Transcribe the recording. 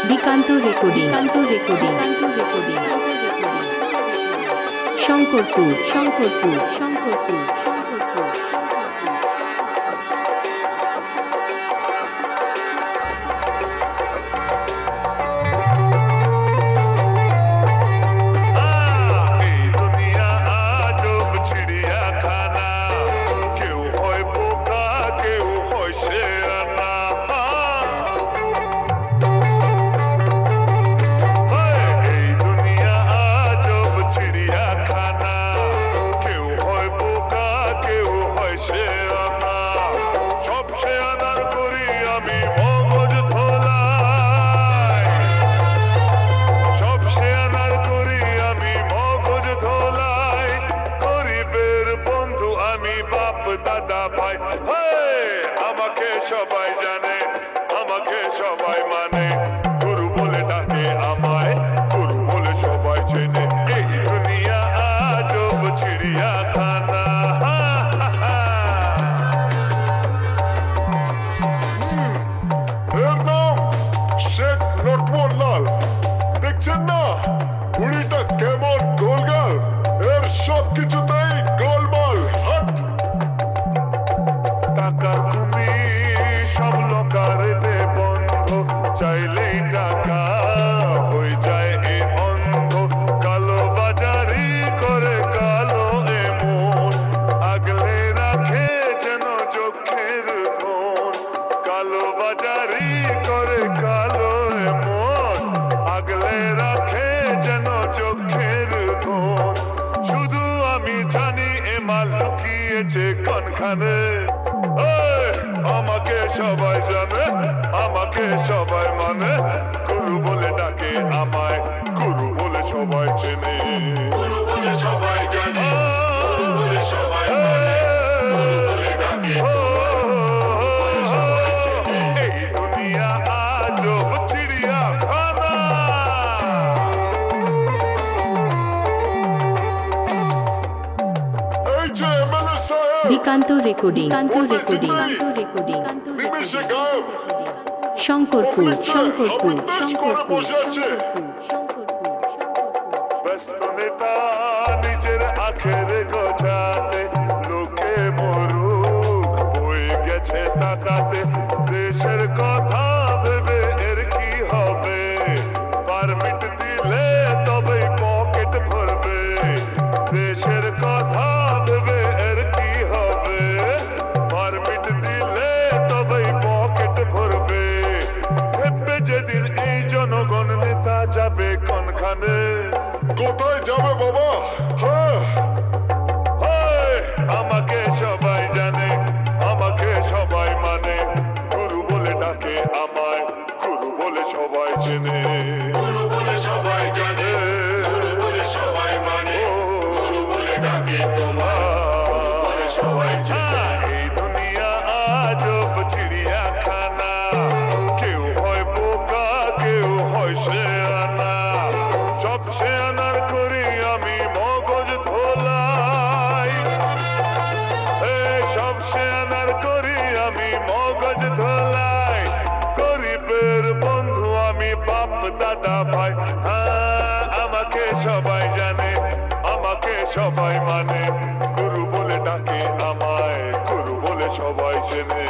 দিকান্ত recording Shankarpur দাদা ভাই আমাকে সবাই জানে, আমাকে সবাই মানে, গুরু বলে ডাকে আমায়, গুরু বলে সবাই চেনে। এই দুনিয়া আজব চিড়িয়াখানা। এর নাম শেখ লটমোল্লাল। দেখছেন না বুড়িটা কেমন গোলগাল, এর সব কিছুতেই গোলমাল। টাকার ঘুমি সব লোকারেতে বন্ধ, চাইলেই টাকা হয়ে যায় এ অন্ধ। কালো বাজারি করে কালো এমন, আগলে রাখে যেন চোখের ধন। কালো বাজারি করে কালো এমন, আগলে রাখে যেন চোখের ধন। শুধু আমি জানি এ মাল লুকিয়েছে কোনখানে। আমাকে সবাই জানে, আমাকে সবাই মানে, গুরু বলে ডাকে আমায়, গুরু বলে সবাই চেনে। গুরু বলে সবাই জানে, গুরু বলে সবাই মানে, গুরু বলে ডাকে সবাই চেনে। এই দুনিয়া আজব চিড়িয়াখানা। এই যে এমএলএ সাহেব, দিকান্ত রেকর্ডিং শঙ্করপুর ব্যস্ত নেতা নিজের আখের গোছাতে, লোকে মরুক হয়ে গেছে তাকাতে। দেশের কথা ভেবে এর কি হবে, পারমিট দিলে তবেই পকেট ভরবে। দেশের কথা ভেবে এর কি হবে, পারমিট দিলে তবেই পকেট ভরবে। ভেবে যেদিন এই জনগণ নেতা যাবে কোনখানে। কোথায় যাবে বাবা? আমাকে সবাই জানে, আমাকে সবাই মানে, গুরু বলে ডাকে আমায়, গুরু বলে সবাই চেনে। গুরু বলে সবাই জানে, গুরু বলে সবাই মানে, গুরু বলে ডাকে তোমায়, সবাই চেনে। এই দুনিয়া আজব চিড়িয়াখানা, কেউ হয় বোকা, কেউ হয় শেয়ানা। সব শেয়ানার করি আমি মগজ ধোলাই, সব শেয়ানার করি আমি মগজ ধোলাই। গরিবের বন্ধু আমি, বাপ দাদা ভাই। আমাকে সবাই জানে, আমাকে সবাই মানে, গুরু বলে ডাকে আমায়, গুরু বলে সবাই চেনে।